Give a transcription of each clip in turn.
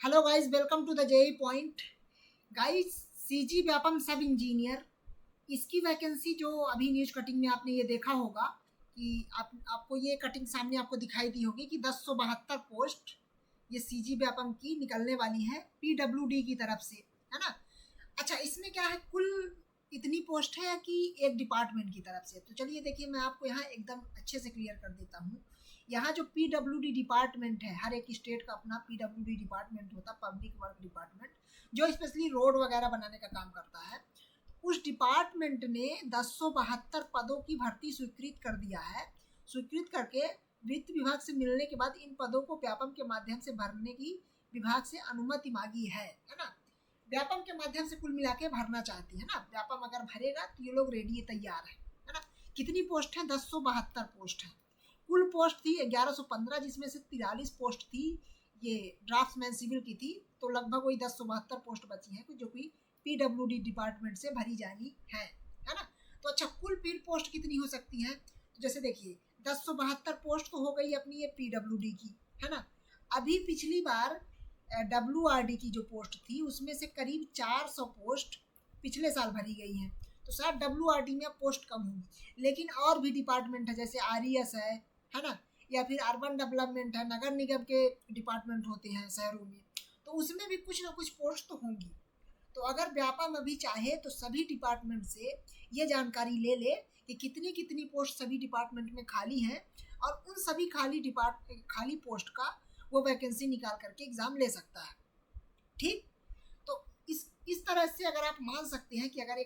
Hello guys, welcome to the JE point. Guys, CG Vyapam sub engineer, इसकी vacancy जो अभी news cutting में आपने ये देखा होगा कि आपको ये कटिंग सामने आपको दिखाई दी होगी कि 1072 पोस्ट ये सीजी व्यापम की निकलने वाली है पीडब्ल्यूडी की तरफ से, है ना। अच्छा, इसमें क्या है, कुल इतनी पोस्ट है कि एक डिपार्टमेंट की तरफ से। तो चलिए देखिए, मैं आपको यहाँ एकदम अच्छे से क्लियर कर देता हूँ। यहाँ जो पीडब्ल्यूडी डिपार्टमेंट है, हर एक स्टेट का अपना पीडब्ल्यूडी डिपार्टमेंट होता है, पब्लिक वर्क डिपार्टमेंट, जो स्पेशली रोड वगैरह बनाने का काम करता है। उस डिपार्टमेंट ने 1072 पदों की भर्ती स्वीकृत कर दिया है। स्वीकृत करके वित्त विभाग से मिलने के बाद इन पदों को व्यापम के माध्यम से भरने की विभाग से अनुमति मांगी है ना। व्यापम के माध्यम से कुल मिला के भरना चाहती है ना। व्यापम अगर भरेगा तो ये लोग रेडी तैयार है ना। कितनी पोस्ट है? 1072 पोस्ट है। कुल पोस्ट थी 1115, जिसमें से 43 पोस्ट थी ये ड्राफ्ट्समैन सिविल की थी। तो लगभग वही 1072 पोस्ट बची हैं जो कि पीडब्ल्यूडी डिपार्टमेंट से भरी जानी है ना। तो अच्छा, कुल पीड पोस्ट कितनी हो सकती है? तो जैसे देखिए, 1072 पोस्ट तो हो गई अपनी ये पीडब्ल्यूडी की, है ना। अभी पिछली बार डब्ल्यूआरडी की जो पोस्ट थी उसमें से करीब 400 पोस्ट पिछले साल भरी गई हैं। तो शायद डब्ल्यूआरडी में अब पोस्ट कम होगी, लेकिन और भी डिपार्टमेंट है, जैसे आरईएस है ना, या फिर अर्बन डेवलपमेंट है, नगर निगम के डिपार्टमेंट होते हैं शहरों में, तो उसमें भी कुछ ना कुछ पोस्ट तो होंगी। तो अगर व्यापम अभी चाहे तो सभी डिपार्टमेंट से ये जानकारी ले ले कि कितनी कितनी पोस्ट सभी डिपार्टमेंट में खाली हैं, और उन सभी खाली पोस्ट का वो वैकेंसी निकाल करके एग्ज़ाम ले सकता है। ठीक, तो इस तरह से अगर आप मान सकते हैं कि अगर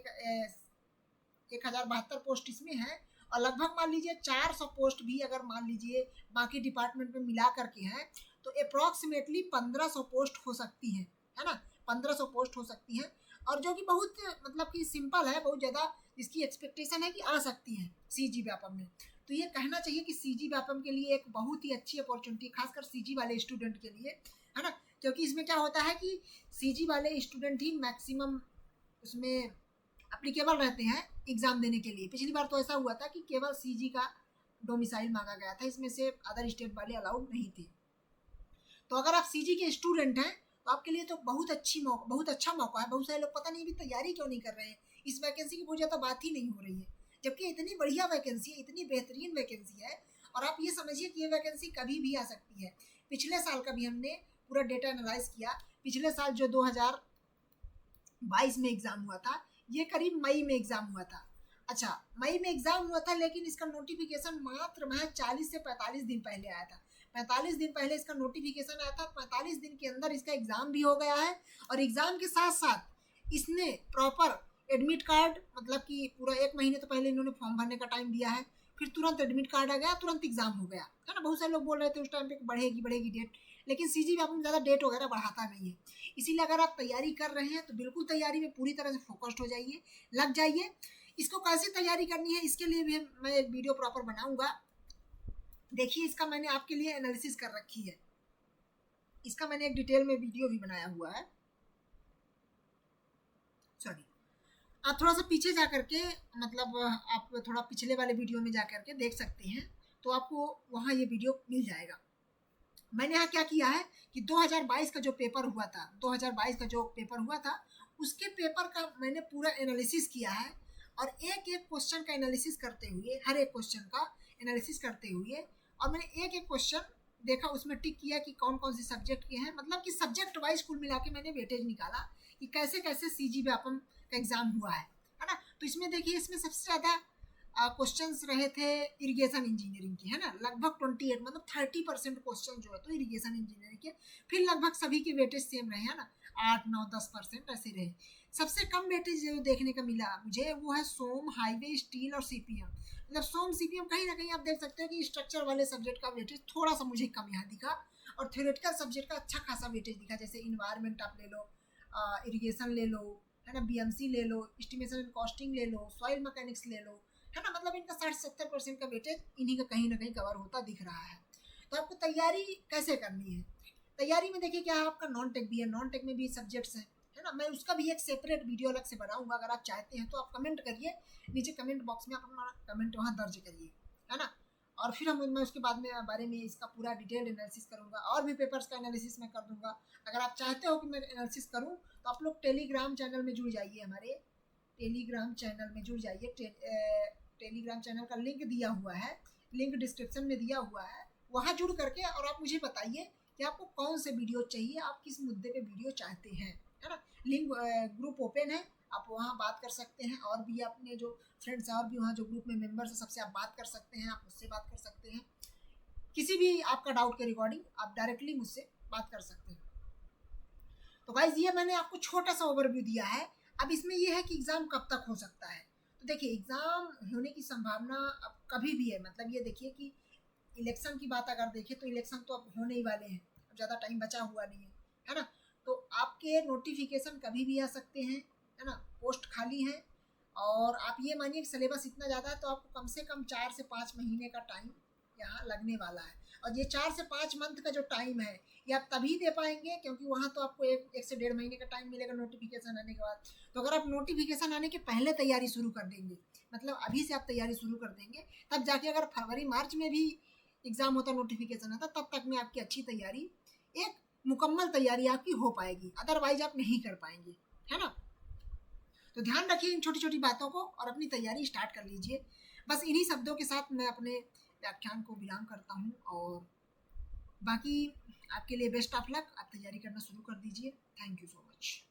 1072 पोस्ट इसमें है, और लगभग मान लीजिए 400 पोस्ट भी अगर मान लीजिए बाकी डिपार्टमेंट में मिला करके हैं, तो अप्रॉक्सीमेटली 1500 पोस्ट हो सकती हैं, है ना। 1500 पोस्ट हो सकती हैं, और जो कि बहुत मतलब कि सिंपल है, बहुत ज़्यादा इसकी एक्सपेक्टेशन है कि आ सकती हैं सीजी व्यापम में। तो ये कहना चाहिए कि सीजी व्यापम के लिए एक बहुत ही अच्छी अपॉर्चुनिटी, खासकर सीजी वाले स्टूडेंट के लिए, है ना। क्योंकि इसमें क्या होता है कि सीजी वाले स्टूडेंट ही मैक्सिमम उसमें अप्लीकेबल रहते हैं एग्ज़ाम देने के लिए। पिछली बार तो ऐसा हुआ था कि केवल सीजी का डोमिसाइल मांगा गया था, इसमें से अदर स्टेट वाले अलाउड नहीं थे। तो अगर आप सीजी के स्टूडेंट हैं तो आपके लिए तो बहुत अच्छा मौका है। बहुत सारे लोग पता नहीं अभी तैयारी क्यों नहीं कर रहे हैं, इस वैकेंसी की बहुत ज़्यादा बात ही नहीं हो रही है, जबकि इतनी बढ़िया वैकेंसी है, इतनी बेहतरीन वैकेंसी है। और आप ये समझिए कि ये वैकेंसी कभी भी आ सकती है। पिछले साल का भी हमने पूरा डेटा एनालाइज किया। पिछले साल जो 2022 में एग्ज़ाम हुआ था, ये करीब मई में एग्ज़ाम हुआ था। अच्छा, मई में एग्ज़ाम हुआ था, लेकिन इसका नोटिफिकेशन मात्र महज 40 से 45 दिन पहले आया था। 45 दिन पहले इसका नोटिफिकेशन आया था। 45 दिन के अंदर इसका एग्ज़ाम भी हो गया है, और एग्ज़ाम के साथ साथ इसने प्रॉपर एडमिट कार्ड, मतलब कि पूरा 1 महीने तो पहले इन्होंने फॉर्म भरने का टाइम दिया है, फिर तुरंत एडमिट कार्ड आ गया, तुरंत एग्ज़ाम हो गया, है ना। बहुत सारे लोग बोल रहे थे उस टाइम पे बढ़ेगी डेट, लेकिन सीजी व्यापम ज़्यादा डेट वगैरह बढ़ाता नहीं है। इसीलिए अगर आप तैयारी कर रहे हैं तो बिल्कुल तैयारी में पूरी तरह से फोकस्ड हो जाइए, लग जाइए। इसको कैसे तैयारी करनी है इसके लिए भी मैं एक वीडियो प्रॉपर बनाऊंगा। देखिए, इसका मैंने आपके लिए एनालिसिस कर रखी है, इसका मैंने एक डिटेल में वीडियो भी बनाया हुआ है। सॉरी, आप थोड़ा सा पीछे जा करके, मतलब आप थोड़ा पिछले वाले वीडियो में जा करके देख सकते हैं, तो आपको वहाँ ये वीडियो मिल जाएगा। मैंने यहाँ क्या किया है कि 2022 का जो पेपर हुआ था, 2022 का जो पेपर हुआ था, उसके पेपर का मैंने पूरा एनालिसिस किया है, और एक एक क्वेश्चन का एनालिसिस करते हुए, हर एक क्वेश्चन का एनालिसिस करते हुए, और मैंने एक एक क्वेश्चन देखा, उसमें टिक किया कि कौन कौन से सब्जेक्ट के हैं, मतलब कि सब्जेक्ट वाइज कुल मिला के मैंने वेटेज निकाला कि कैसे कैसे सीजी व्यापम का एग्ज़ाम हुआ है ना। तो इसमें देखिए, इसमें सबसे ज़्यादा क्वेश्चंस रहे थे इरिगेशन इंजीनियरिंग के, है ना। लगभग 28, मतलब 30% क्वेश्चन जो है तो इरिगेशन इंजीनियरिंग के। फिर लगभग सभी के वेटेज सेम रहे, है ना, 8, 9, 10% ऐसे रहे। सबसे कम वेटेज जो देखने का मिला मुझे वो है सोम, हाईवे, स्टील और सीपीएम। मतलब सोम सीपीएम कहीं ना कहीं आप देख सकते हो कि स्ट्रक्चर वाले सब्जेक्ट का वेटेज थोड़ा सा मुझे कम यहाँ दिखा, और थ्योरेटिकल सब्जेक्ट का अच्छा खासा वेटेज दिखा। जैसे इन्वायरमेंट आप ले लो, इरिगेशन ले लो, है ना, बीएमसी ले लो, एस्टिमेशन एंड कॉस्टिंग ले लो, सॉइल मैकेनिक्स ले लो, है ना। मतलब इनका 60-70% का वेटेज इन्हीं का कहीं ना कहीं कवर होता दिख रहा है। तो आपको तैयारी कैसे करनी है? तैयारी में देखिए क्या है, आपका नॉन टेक भी है, नॉन टेक में भी सब्जेक्ट्स हैं, है ना। मैं उसका भी एक सेपरेट वीडियो अलग से बनाऊंगा। अगर आप चाहते हैं तो आप कमेंट करिए नीचे, कमेंट बॉक्स में आप अपना कमेंट वहाँ दर्ज करिए, है ना। और फिर मैं उसके बाद में बारे में इसका पूरा डिटेल एनालिसिस करूँगा, और भी पेपर्स का एनालिसिस मैं कर दूँगा। अगर आप चाहते हो कि मैं एनालिसिस करूँ तो आप लोग टेलीग्राम चैनल में जुड़ जाइए, हमारे टेलीग्राम चैनल में जुड़ जाइए। टेलीग्राम चैनल का लिंक दिया हुआ है, लिंक डिस्क्रिप्शन में दिया हुआ है, वहाँ जुड़ करके और आप मुझे बताइए कि आपको कौन से वीडियो चाहिए, आप किस मुद्दे पे वीडियो चाहते हैं, है ना। लिंक ग्रुप ओपन है, आप वहाँ बात कर सकते हैं, और भी अपने जो फ्रेंड्स हैं और भी वहाँ जो ग्रुप में मेंबर्स हैं सबसे आप बात कर सकते हैं, आप मुझसे बात कर सकते हैं। किसी भी आपका डाउट के रिगार्डिंग आप डायरेक्टली मुझसे बात कर सकते हैं। तो गाइज ये मैंने आपको छोटा सा ओवरव्यू दिया है। अब इसमें ये है कि एग्ज़ाम कब तक हो सकता है। तो देखिए एग्ज़ाम होने की संभावना अब कभी भी है, मतलब ये देखिए कि इलेक्शन की बात अगर देखें तो इलेक्शन तो अब होने ही वाले हैं, अब ज़्यादा टाइम बचा हुआ नहीं है ना। तो आपके नोटिफिकेशन कभी भी आ सकते हैं, है ना, पोस्ट खाली है, और आप ये मानिए कि सिलेबस इतना ज़्यादा है तो आपको कम से कम 4 से 5 महीने का टाइम यहाँ लगने वाला है। और ये 4 से 5 मंथ का जो टाइम है ये आप तभी दे पाएंगे क्योंकि वहाँ तो आपको एक से 1.5 महीने का टाइम मिलेगा नोटिफिकेशन आने के बाद। तो अगर आप नोटिफिकेशन आने के पहले तैयारी शुरू कर देंगे, मतलब अभी से आप तैयारी शुरू कर देंगे, तब जाके अगर फरवरी मार्च में भी एग्ज़ाम होता, नोटिफिकेशन आता, तब तक में आपकी अच्छी तैयारी, एक मुकम्मल तैयारी आपकी हो पाएगी, अदरवाइज आप नहीं कर पाएंगे, है ना। तो ध्यान रखिए इन छोटी छोटी बातों को और अपनी तैयारी स्टार्ट कर लीजिए। बस इन्हीं शब्दों के साथ मैं अपने व्याख्यान को विराम करता हूँ, और बाकी आपके लिए बेस्ट ऑफ लक, आप तैयारी करना शुरू कर दीजिए। Thank you so much.